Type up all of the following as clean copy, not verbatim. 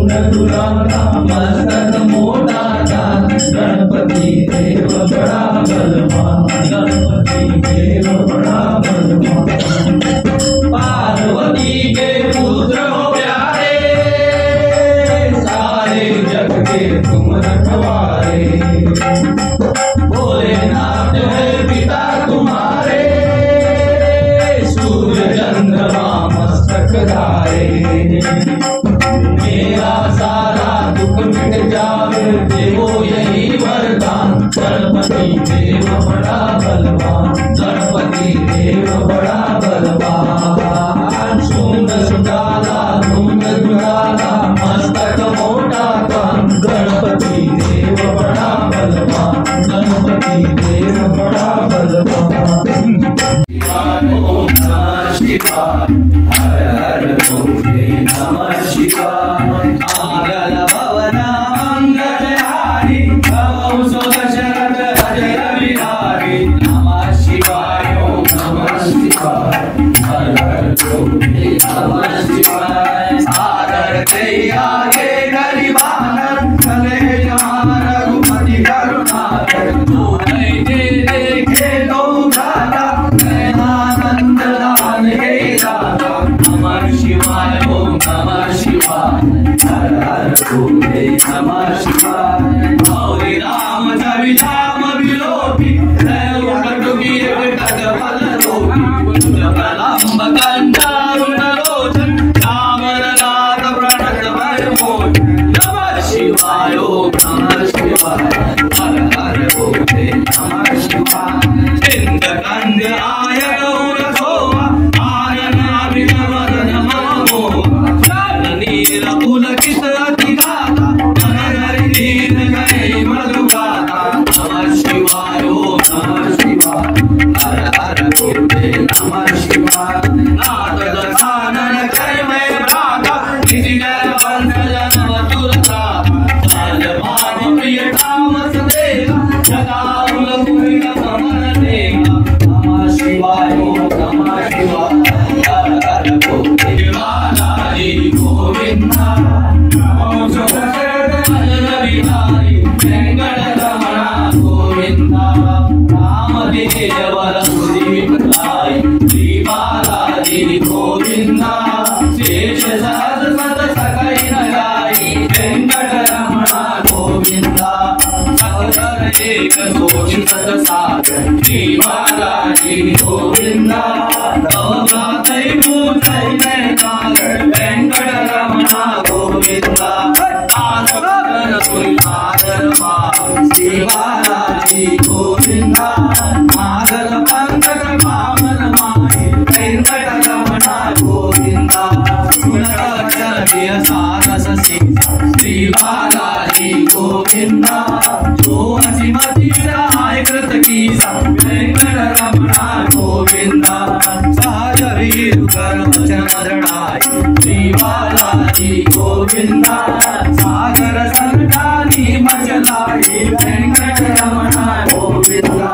तुराला मस्तक मोठा गणपति देव बड़ा बलवान, गणपति देव बड़ा बलवान। पार्वती के पुत्र हो प्यारे, सारे जग के तुम रखवारे। भोलेनाथ है पिता तुम्हारे, सूर्य चंद्रमा मस्तक धारे। मेरा सारा दुख मिट जावे, देवो यही वरदान। गणपति देव बड़ा बलवान, गणपति देव बड़ा बलवान। सूंड सुडाला धूम दुलाला, मस्तक मोटा कान। गणपति देव बड़ा बलवान, गणपति देव बड़ा बलवान। ओम नमः शिवाय, हर हर भोले नमः शिवाय। आगल भवना मंगलहारी, भवौ सुदशरथ अजय विहारी। नमः शिवाय, ओम नमः शिवाय, हर हर भोले नमः शिवाय। सागर ते आगे गरीबानर, चले जहाँ रघुपति करुणाकर। तू नहीं देखे तो भ्राता, नैनानंद दान हे दाता। नमः शिवाय, ओम नमः शिवाय, हर हर भोले नमः शिवाय। गौरी राम छवि राम विलोकी, कटुकी कटक बल रोगी। प्रलंब कंठारुण लोचन, चामर नाथ प्रणत भय मोहि। नमः शिवाय, ओम नमः शिवाय, हर हर भोले नमः शिवाय। इंद्र कंद आयन उरसोवा, आयन अभिनवदन मनमोहा। नील पुलकित अति गाता, मनहरि दीन गए मधुगाता। नमः शिवाय, ओम नमः शिवाय, हर हर भोले नमः शिवाय। नाथ दशानन कर मैं भ्राता, निधि जय बंध जन्म दुर्ता। मान प्रिय तामस देगा, जगाउल पुरी मन देगा। नमः शिवाय, ओम नमः शिवाय, हर हर भोले बालाजी गोविंदा। नमो सुदशरथ अजय विहारी, वेंकटरमण गोविंदा। रामदेव रघुपति विठलाई, श्री बालाजी गोविंदा। शेष सहस्र सत सकई नगाई, वेंकटरमण गोविंदा। सतर एक शोषित सागर, श्री बालाजी गोविंदा। नवरात्रि पूजै मैं कागर, वेंकटरमण गोविंदा। आदर सुनादर मा, श्री बालाजी गोविंदा। मागल पंकज पावन माही, वेंकटरमण गोविंदा। सारस श्री बालाजी गोविंदा। जो हसीमती राय कृत की, वेंकटरमण गोविंदा। सहज वीर कर वचन दृढ़ाई, श्री बालाजी गोविंदा। सागर संतानी मचलाई, वेंकटरमण गोविंदा।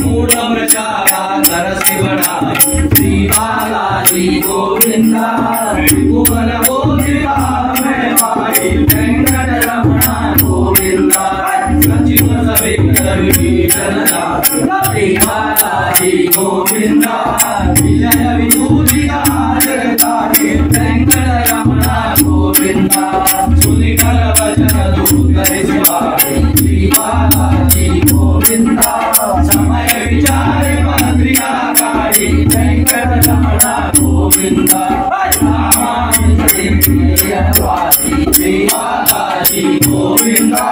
मूढ़ मृचारा तरस बढ़ाई, श्री बालाजी गोविंदा। त्रिभुवन बोधि में पाई, वेंकटरमण गोविंदा। सचिव सवितर विभीषण जाति, श्री बालाजी गोविंदा। विजय विभूति जगताके, वेंकटरमण गोविंदा। सुनिकर वचन दूतर शिवाय, श्री बालाजी गोविंदा। समय विचार मंत्रिया काढ़ी, वेंकटरमण गोविंदा। श्री बालाजी गोविंदा।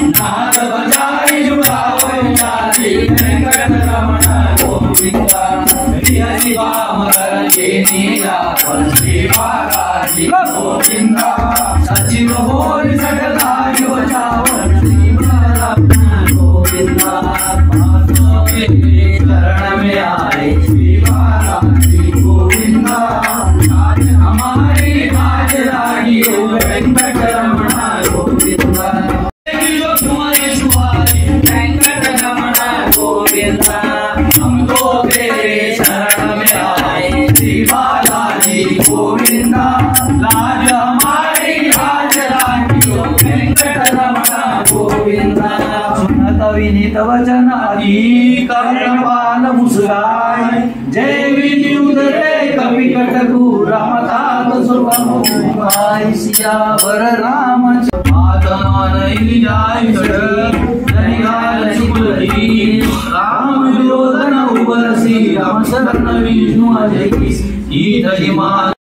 नाद बजाई जुड़ावे जाति, वेंकटरमण गोविंदा। प्रिय शिवा मगर ये नीलापन, श्री बालाजी गोविंदा। सचिव होय सकला युव चावन, श्री बालाजी गोविंदा। माधव के शरण में आए, श्री बालाजी गोविंदा। आज हमारी आज रागी, वेंकटरमण गोविंदा। तुम्हारे शुभारी, वेंकटरमण गोविंदा। हमको तेरे शरण में आए, श्री बालाजी गोविंदा। लाज हमारी आज विनीत वचन अधिक कृपाल मुस्काय जय विद्युत रे कवि कटकु रमतात सुखमुखाय सियावर रामचंद्र माता नहीं जाय नरियाल शुभरी राम विरोधन उबरसी राम शरण विष्णु अजय की हिमाल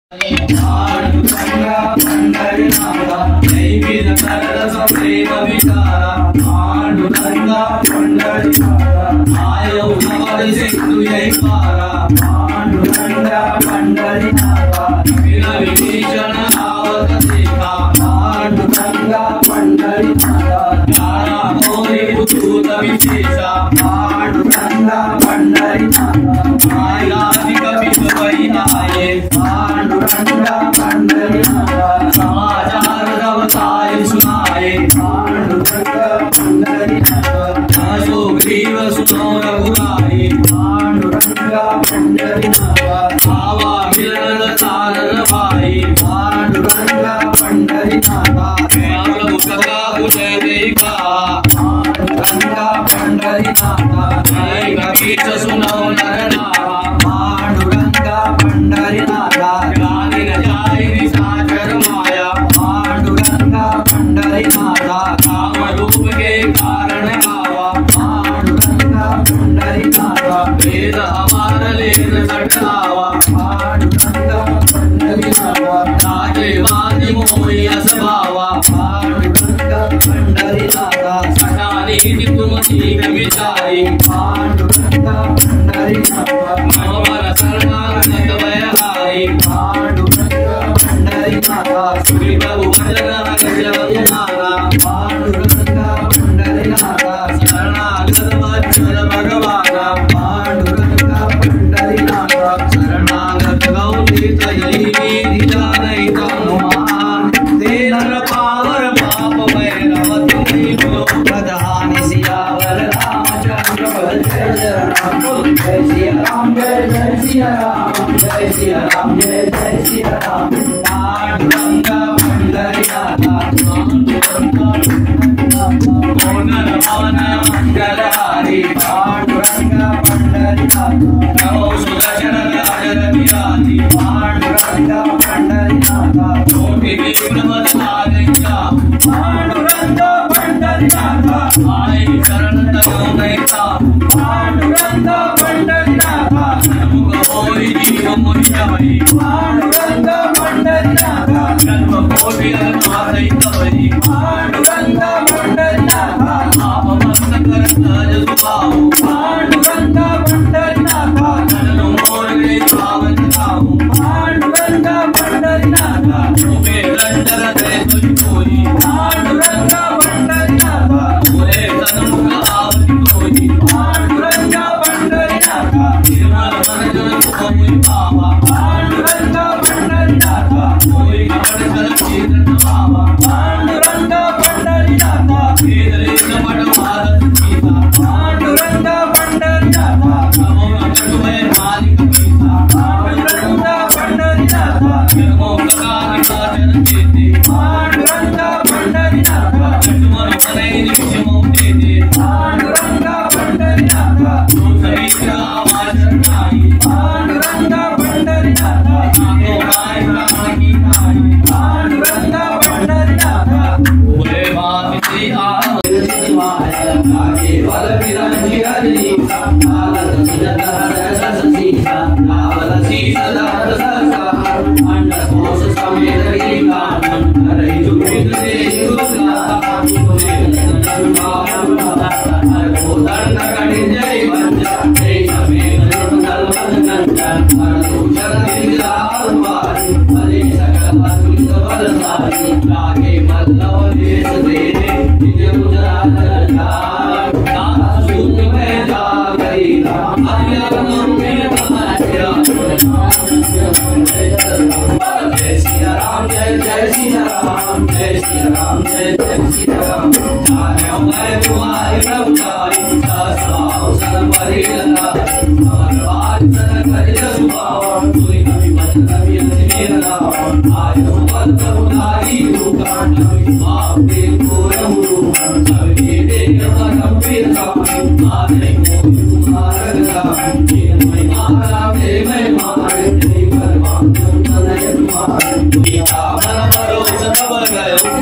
Ayo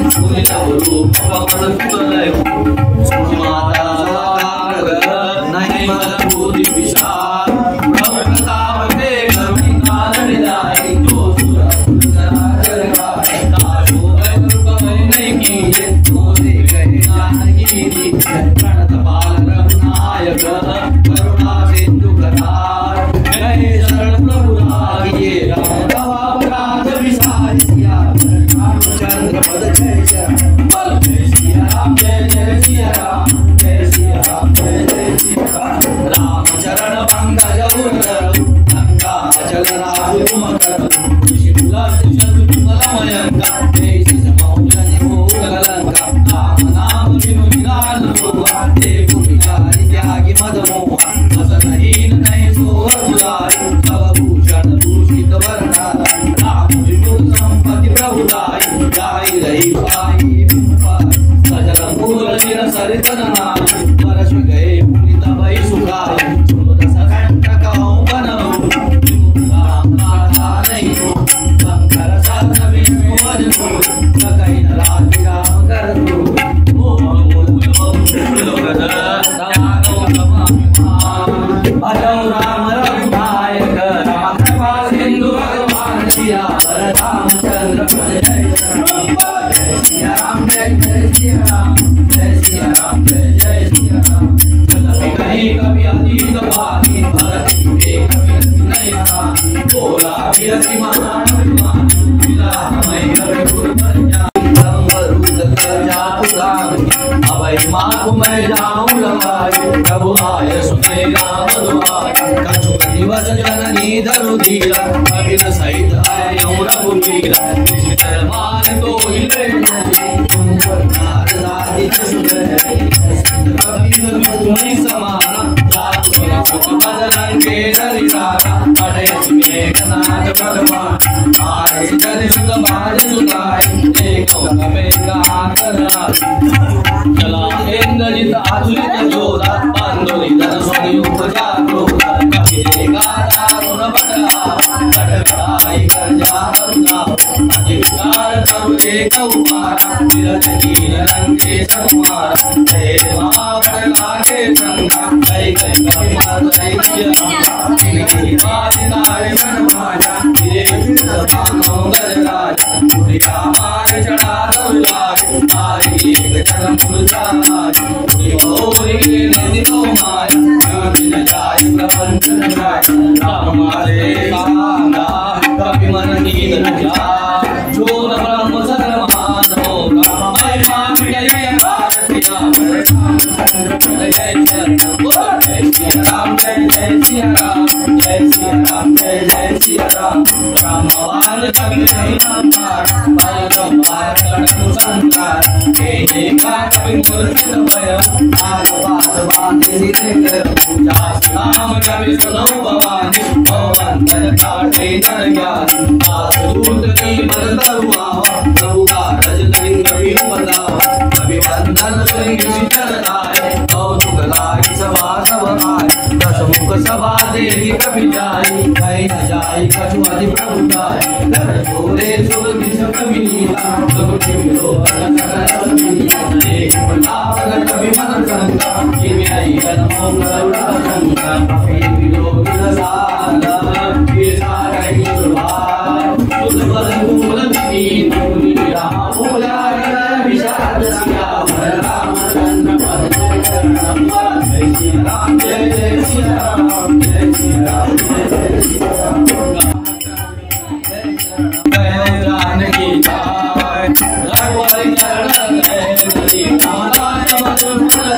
रूप माता नहीं मधुरी विशाल प्रभुतावते करुणालय जो नहीं कीजिए मोरे कहना नहीं प्रणत पाल रघुनायक करुणा सिंधु करार जय शरण प्रभु लागिए राम विसारिया चंद्र पद जय सिया राम जय जय सिया राम जय सिया राम जय जय सिया राम चरण पंकज गंगा जल राज तुम कर शिवला चल तुमलमयंका जय सिया मौजन हो गलंका नाम नाम बिनु विलाल सोहा देव विचारि त्यागी मद मोहा असनहीन नहीं सो अजुलाय तव भूषण भूषित वर्णा राम विभुत संपत्ति प्रभुदाय जाय रही पाई सजल मूल निर सरितन नाम वर्ष गए पुनित भई सुखाय सुनो दस कंठ कहूँ बनऊ राम नाथा नहीं हो शंकर साधन विष्णु भजनो सकई न राज राम कर दो भजौ राम रघुनायक राम कृपा सिंधु भगवान सिया रामचंद्र जय सिया राम जय जय सिया राम जय सिया राम जय जय सिया राम कहीं कभी अतीत भागी भरत कभी नहीं था बोला विरति महान मिला हमें कर अभय माँ मैं जाऊं लगाए प्रभु आय सुने राम दुआर कछु दिवस जननी धरु धीरा कबीर सहित आयो रघुवीरा दरबार तो हिले तुम पर नारदादी सुने कबीर विष्णु समाना जातु सुख बदलन के दरिदारा पढ़े मेघनाथ भगवान आए जन सुख बाज सुनाए देखो कमे कहा करा चला इंद्रजित आतुलित जोधा पांडुली धन सोनी उपजा क्रोधा कपिले गाता रुण बदला कटकराई कर जा करुणा अति विचार करु एक उपारा विरज कीन रंगे सकुमारा जय महावण लागे संगा जय जय कपिनाथ जय जय इनकी बाधिकाय मन माया तेरे सभानो गजराज दुनिया मार चढ़ा दौलाज तारी एक जन्म मुरझाज भोरी नदी को माया जन जाय प्रपंच नगाय राम मारे कांगा कपि मन नींद न जा जो न ब्रह्म सदर मानो रामाय मां जय जय भारतिया जय जय राम जय जय सिया राम जय सिया राम जय जय सिया राम राम भगवान कभी नहीं नाम पार परम पार कटु संसार हे देखा कभी मूर्ति भय आग बात बात सिरे कर राम कभी सुनो भवानी भवन तन काटे नर ज्ञान दूत की बल तरुआ प्रभु का रज लिंग कभी बतावा कभी बंधन लिंग चरणाय कौतुक लाई सभा सब आय दस मुख सभा देवी कभी जाय कहीं न जाय कछु अति प्रभु जाय कर छोरे सुर दिश कभी नीला सुख मिलो एक प्रताप कभी मन संगा जिमे आई जन्मों करुणा संगा कभी विलोक रसाला ये सारा ही सुभाव सुध बल मूल की पूरी राम पूजा विशाल सिया रामचंद्र पद जय श्री राम जय जय श्री राम जय श्री राम जय जय श्री राम जानकी जाय रघुवरी चरण जय नदी नारायण मधुर फल